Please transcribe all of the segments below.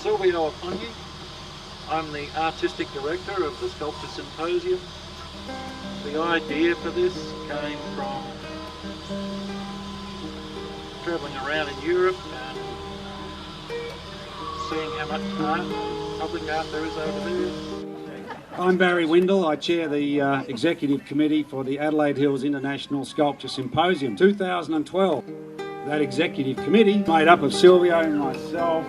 Silvio upon you. I'm the Artistic Director of the Sculpture Symposium. The idea for this came from travelling around in Europe and seeing how much art, public art there is over there. I'm Barry Windle. I chair the Executive Committee for the Adelaide Hills International Sculpture Symposium 2012. That Executive Committee, made up of Silvio and myself,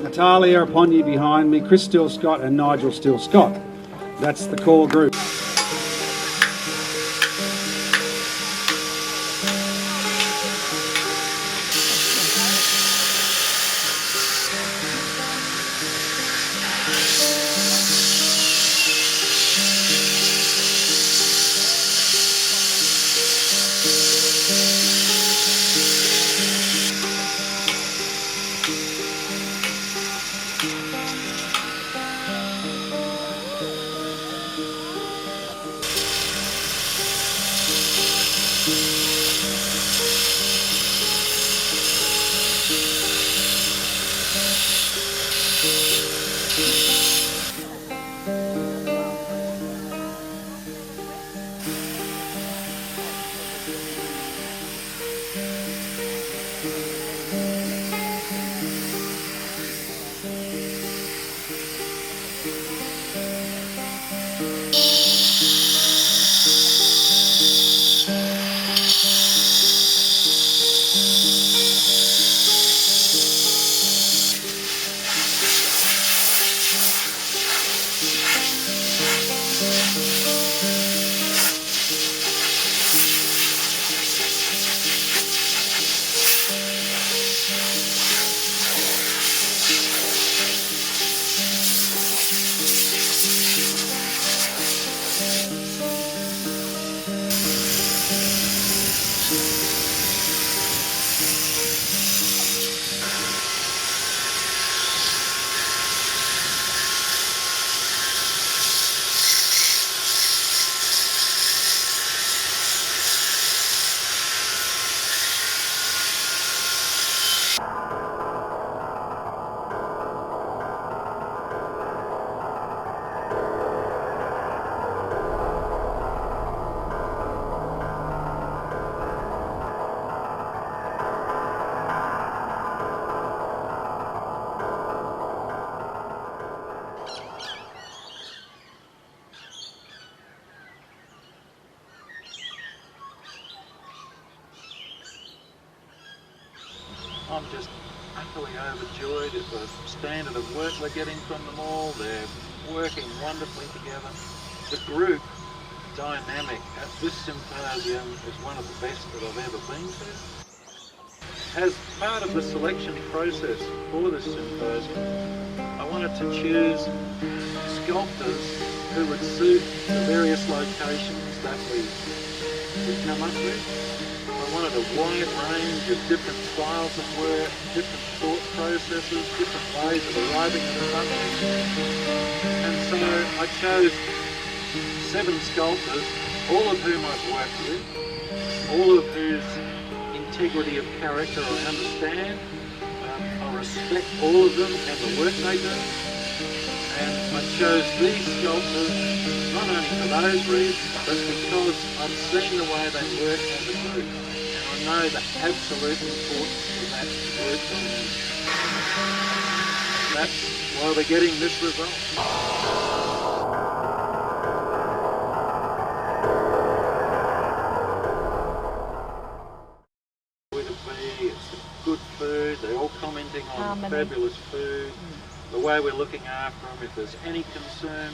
Natalia upon you behind me, Chris Still-Scott and Nigel Still-Scott. That's the core group. I'm just utterly overjoyed at the standard of work we're getting from them all. They're working wonderfully together. The group dynamic at this symposium is one of the best that I've ever been to. As part of the selection process for this symposium, I wanted to choose sculptors who would suit the various locations that we come up with. I wanted a wide range of different styles of work, different thought processes, different ways of arriving at a subject. And so I chose 7 sculptors, all of whom I've worked with, all of whose integrity of character I understand. I respect all of them and the work they do. And I chose these sculptors not only for those reasons, but because I've seen the way they work as a group. And I know the absolute importance of that work on them. That's why we're getting this result. It's good food, they're all commenting on fabulous food, the way we're looking after them, if there's any concern.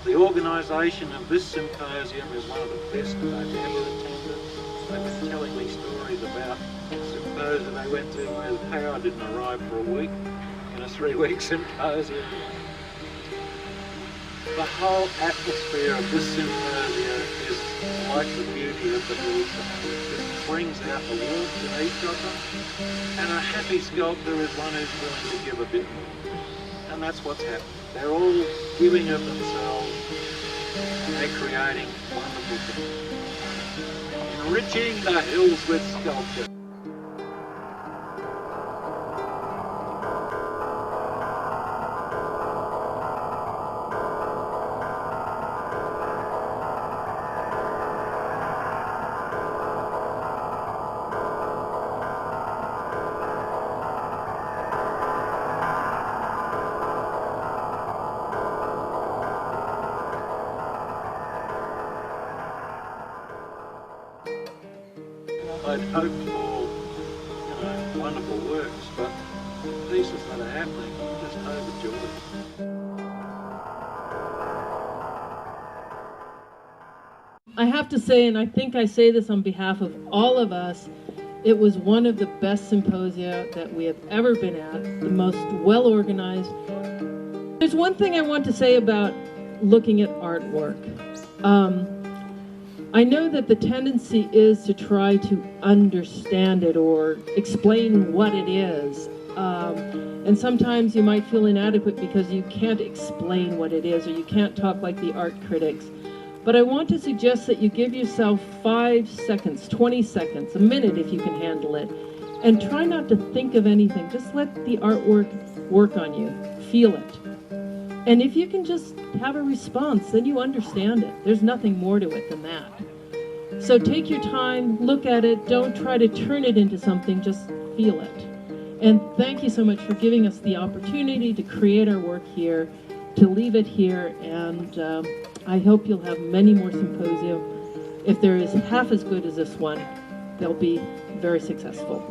The organisation of this symposium is one of the best that I've ever attended. They've been telling me stories about symposia they went to where the power didn't arrive for a week in a 3-week symposium. The whole atmosphere of this symposium is like the beauty of the hillside. It just brings out the warmth in each other, and a happy sculptor is one who's willing to give a bit more. And that's what's happened. They're all giving of themselves, and they're creating wonderful things. Enriching the hills with sculpture. I'd hoped for, wonderful works, but the pieces that are happening, I'm just overjoyed. I have to say, and I think I say this on behalf of all of us, it was one of the best symposia that we have ever been at, the most well organized. There's one thing I want to say about looking at artwork. I know that the tendency is to try to understand it or explain what it is. And sometimes you might feel inadequate because you can't explain what it is or you can't talk like the art critics. But I want to suggest that you give yourself 5 seconds, 20 seconds, a minute if you can handle it, and try not to think of anything. Just let the artwork work on you. Feel it. And if you can just have a response, then you understand it. There's nothing more to it than that. So take your time, look at it, don't try to turn it into something, just feel it. And thank you so much for giving us the opportunity to create our work here, to leave it here, and I hope you'll have many more symposia. If there is half as good as this one, they'll be very successful.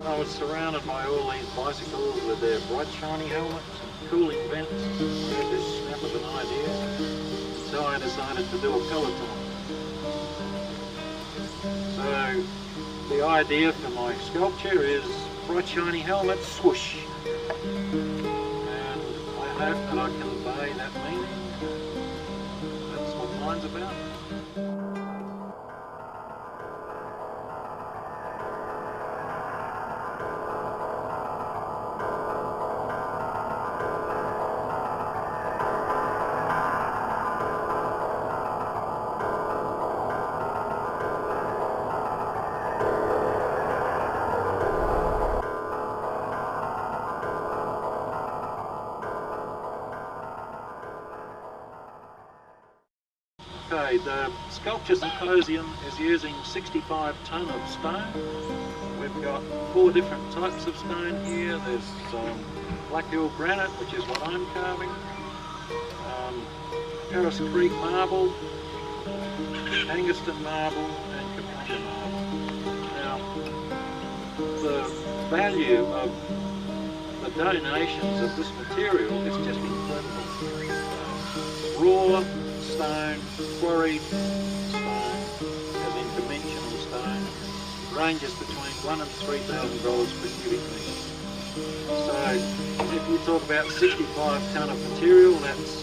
I was surrounded by all these bicycles with their bright shiny helmets and cooling vents. I had this snap of an idea, so I decided to do a peloton. So the idea for my sculpture is bright shiny helmets, swoosh. And I hope that I convey that meaning. That's what mine's about. Okay, the Sculpture Symposium is using 65 tonne of stone. We've got 4 different types of stone here. There's Black Hill granite, which is what I'm carving, Harris Creek marble, Anguston marble and Kapunda marble. Now, the value of the donations of this material is just incredible. Raw stone, quarried stone, as in dimensional stone, ranges between $1,000 and $3,000 per cubic metre. So if you talk about 65 tonne of material, that's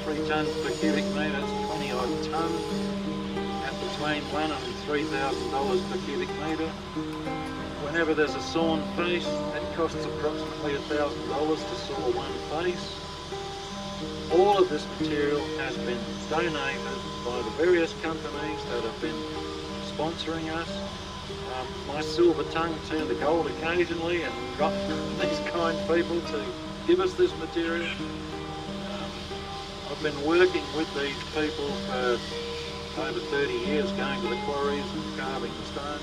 3 tonnes per cubic metre, that's 20 odd tonne, at between $1,000 and $3,000 per cubic metre. Whenever there's a sawn face, that costs approximately $1,000 to saw one face. All of this material has been donated by the various companies that have been sponsoring us. My silver tongue turned to gold occasionally and got these kind people to give us this material. I've been working with these people for over 30 years, going to the quarries and carving the stone,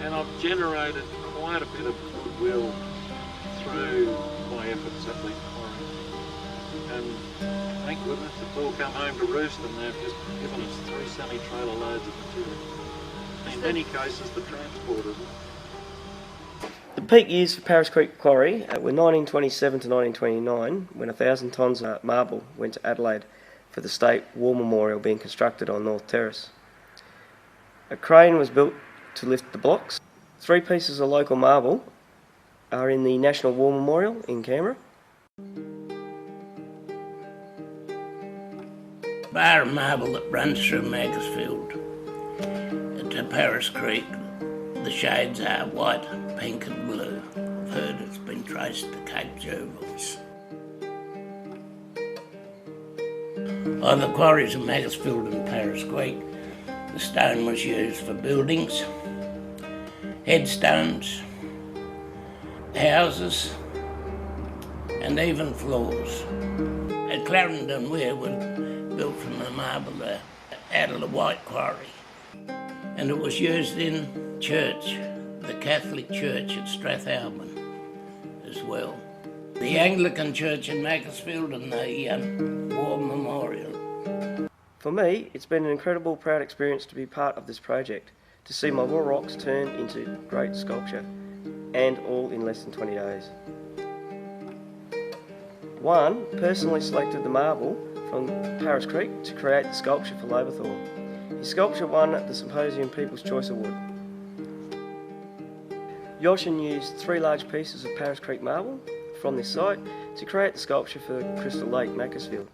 and I've generated quite a bit of goodwill through my efforts at these quarries. And thank goodness it's all come home to roost, and they've just given us 3 semi-trailer loads of material. In many cases, the transporters. The peak years for Paris Creek Quarry were 1927 to 1929, when 1,000 tonnes of marble went to Adelaide for the State War Memorial being constructed on North Terrace. A crane was built to lift the blocks. 3 pieces of local marble are in the National War Memorial in Canberra. Bar of marble that runs through Macclesfield to Paris Creek. The shades are white, pink and blue. I've heard it's been traced to Cape Jervis. On the quarries of Macclesfield and Paris Creek, the stone was used for buildings, headstones, houses and even floors. At Clarendon Weir was built from the marble there out of the White Quarry, and it was used in church, the Catholic Church at Strathalbyn as well. The Anglican Church in Macclesfield and the War Memorial. For me, it's been an incredible, proud experience to be part of this project, to see my raw rocks turn into great sculpture, and all in less than 20 days. One personally selected the marble from Paris Creek to create the sculpture for Labourthorpe. His sculpture won the Symposium People's Choice Award. Yoshin used 3 large pieces of Paris Creek marble from this site to create the sculpture for Crystal Lake, Macclesfield.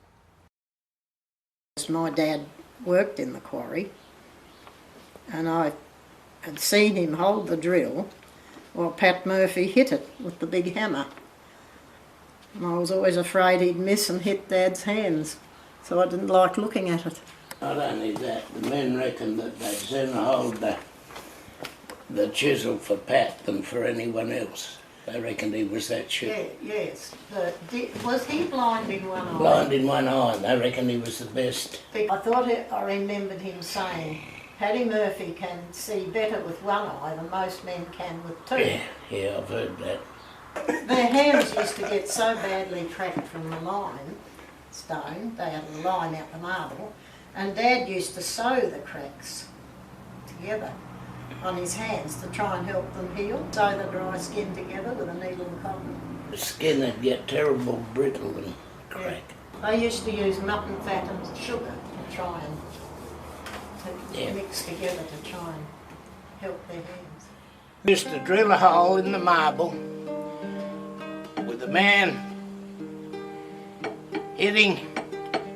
My dad worked in the quarry, and I had seen him hold the drill while Pat Murphy hit it with the big hammer. And I was always afraid he'd miss and hit Dad's hands, so I didn't like looking at it. Not only that, the men reckoned that they'd sooner hold the chisel for Pat than for anyone else. They reckoned he was that shit. Yeah, yes, but was he blind in one eye? Blind in one eye, and they reckoned he was the best. I remembered him saying, Paddy Murphy can see better with one eye than most men can with 2. Yeah, I've heard that. Their hands used to get so badly cracked from the limestone, they had to line out the marble, and Dad used to sew the cracks together on his hands to try and help them heal. Sew the dry skin together with a needle and cotton. The skin would get terrible brittle and crack. Yeah. They used to use mutton fat and sugar to try and mix together to try and help their hands. Used to drill a hole in the marble with a man hitting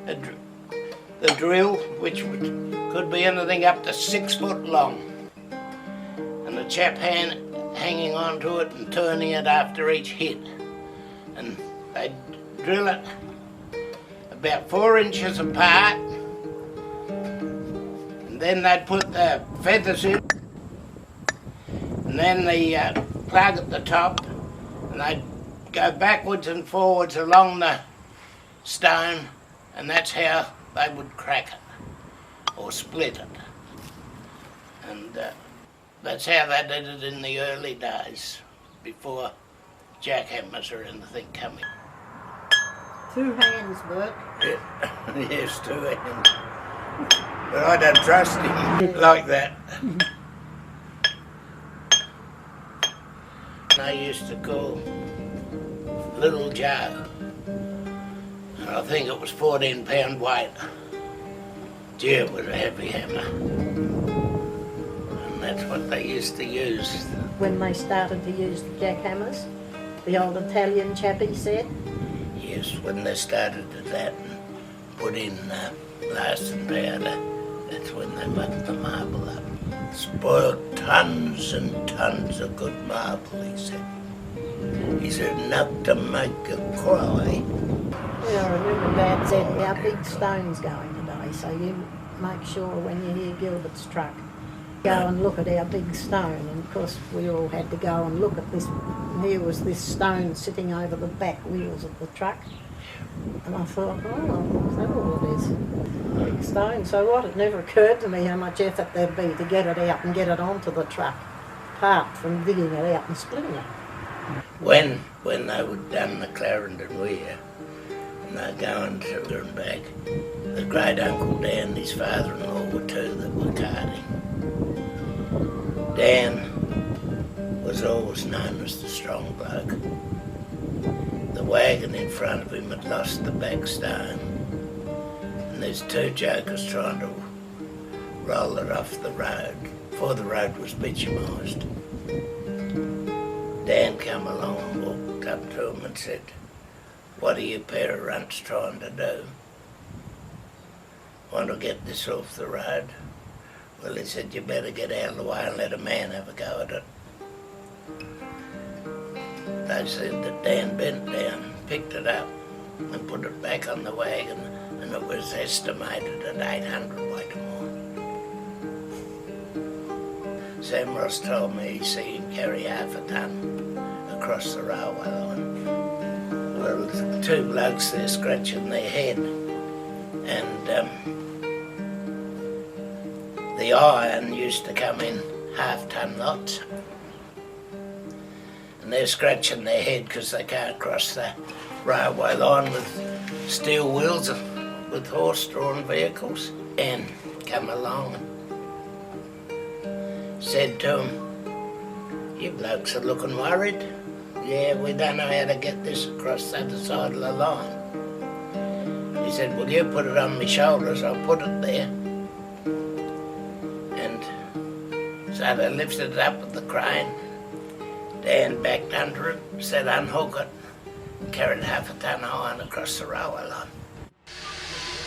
the drill, which could be anything up to 6 foot long, and the chap hanging onto it and turning it after each hit. And they'd drill it about 4 inches apart, and then they'd put the feathers in, and then the plug at the top, and they'd go backwards and forwards along the stone, and that's how they would crack it or split it. And that's how they did it in the early days, before jackhammers or anything coming. 2 hands, Bert. Yeah. Yes, 2 hands. But I don't trust him like that. I used to call Little Joe, and I think it was 14-pound weight. Gee, it was a heavy hammer. And that's what they used to use. When they started to use the jackhammers, the old Italian chappie said? Yes, when they started to that and put in blasting powder, that's when they mucked the marble up. Spoiled tons and tons of good marble, he said. He said, enough to make you cry. Yeah, I remember Dad said, our big stone's going today, so you make sure when you hear Gilbert's truck, go and look at our big stone. And of course we all had to go and look at this. Here was this stone sitting over the back wheels of the truck. And I thought, oh, is that all it is? Big stone. So what? It never occurred to me how much effort there'd be to get it out and get it onto the truck, apart from digging it out and splitting it. When they were done the Clarendon Weir, and they were going through and back, the great uncle Dan and his father-in-law were 2 that were carting. Dan was always known as the strong bloke. The wagon in front of him had lost the back stone, and there's 2 jokers trying to roll it off the road before the road was bitumised. Dan came along and walked up to him and said, "What are you pair of runts trying to do? Want to get this off the road?" Well, he said, "You better get out of the way and let a man have a go at it." They said that Dan bent down, picked it up and put it back on the wagon, and it was estimated at 800 weight or more. Sam Ross told me he seen him carry half a ton across the railway line. Well, two blokes there scratching their head, and the iron used to come in half-ton lots. And they're scratching their head because they can't cross the railway line with steel wheels with horse-drawn vehicles. And come along and said to him, "You blokes are looking worried. Yeah, we don't know how to get this across the other side of the line." He said, "Well, you put it on my shoulders, I'll put it there." And so they lifted it up with the crane. Dan backed under it, said unhook it, and carried half a ton of iron across the railway line.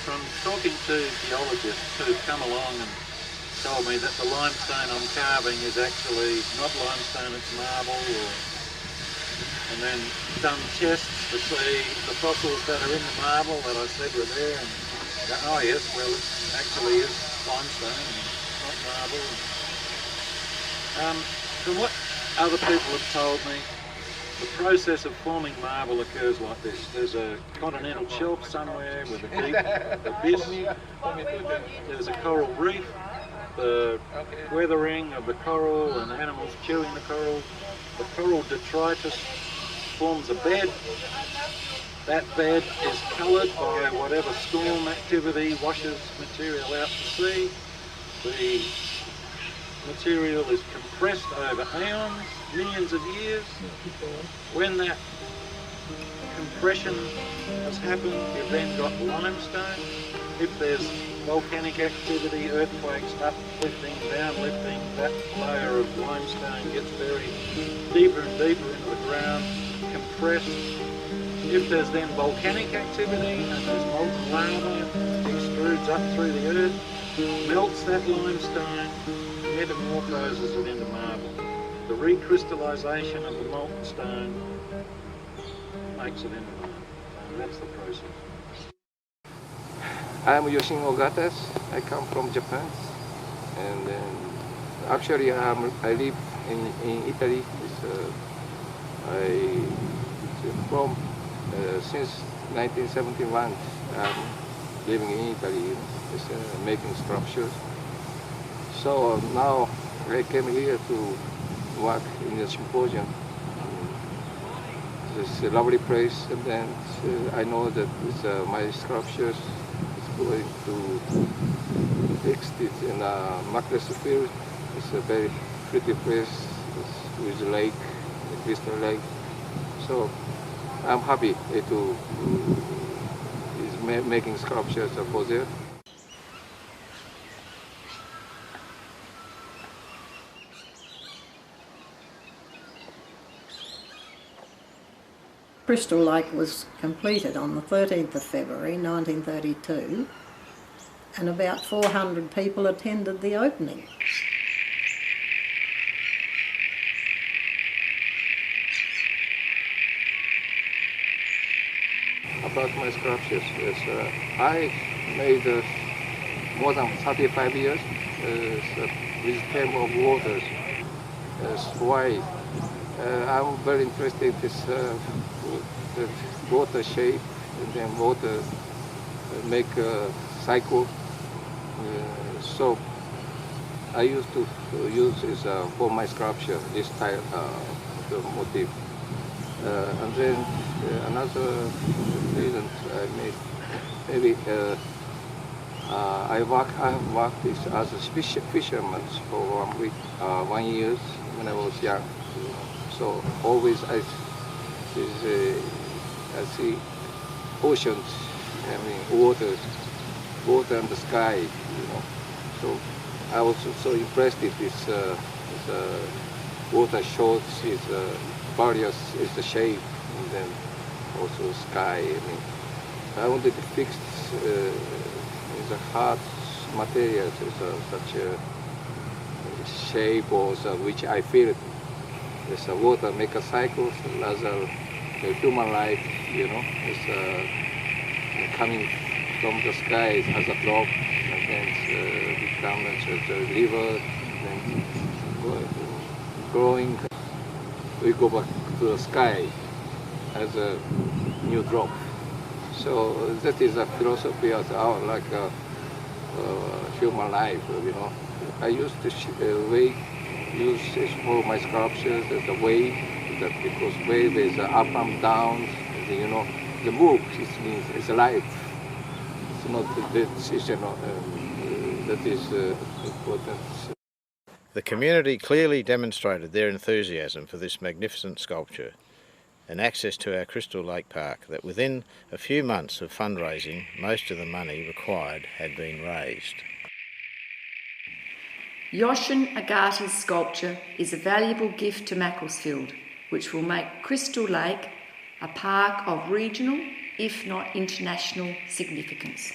From talking to geologists who've come along and told me that the limestone I'm carving is actually not limestone, it's marble, and then done tests to see the fossils that are in the marble that I said were there, and go, "Oh yes, well it actually is limestone, not marble." From what other people have told me, the process of forming marble occurs like this. There's a continental shelf somewhere with a deep abyss. There's a coral reef, the weathering of the coral and animals chewing the coral. The coral detritus forms a bed. That bed is coloured by whatever storm activity washes material out to sea. The material is compressed over aeons, millions of years. When that compression has happened, you've then got limestone. If there's volcanic activity, earthquakes, uplifting, downlifting, that layer of limestone gets buried deeper and deeper into the ground, compressed. If there's then volcanic activity and there's molten lava, extrudes up through the earth, melts that limestone, metamorphoses it into marble. The recrystallization of the molten stone makes it into marble. And that's the process. I'm Yoshin Ogatas. I come from Japan, and actually I live in Italy. From since 1971, I'm living in Italy, making sculptures. So now I came here to work in the Symposium. It's a lovely place, and then I know that my sculptures is going to exist in Mackless Field. It's a very pretty place with a lake, a crystal lake. So I'm happy to making sculptures for there. Crystal Lake was completed on the 13th of February 1932, and about 400 people attended the opening. About my sculptures, yes, I made more than 35 years with theme of waters. That's why I'm very interested in this the water shape, and then water make a cycle. So I used to use this for my sculpture, this type of the motif. And then another reason I made, maybe I have worked as a fisherman for 1 year when I was young. So always I see oceans, I mean water and the sky, So I was so impressed with this water shows is various is the shape, and then also sky. I mean, I wanted to fix the hard materials, such a shape or which I feel is water make a cycle, as a human life, you know, is coming from the sky as a drop, and then become a river, then growing, we go back to the sky as a new drop. So that is a philosophy of our human life, you know. I used to use this for my sculptures as a wave, that because wave is up and down, you know, the move means it's life. It's not the decision that is important. The community clearly demonstrated their enthusiasm for this magnificent sculpture and access to our Crystal Lake Park, that within a few months of fundraising, most of the money required had been raised. Yoshin Agati's sculpture is a valuable gift to Macclesfield, which will make Crystal Lake a park of regional, if not international, significance.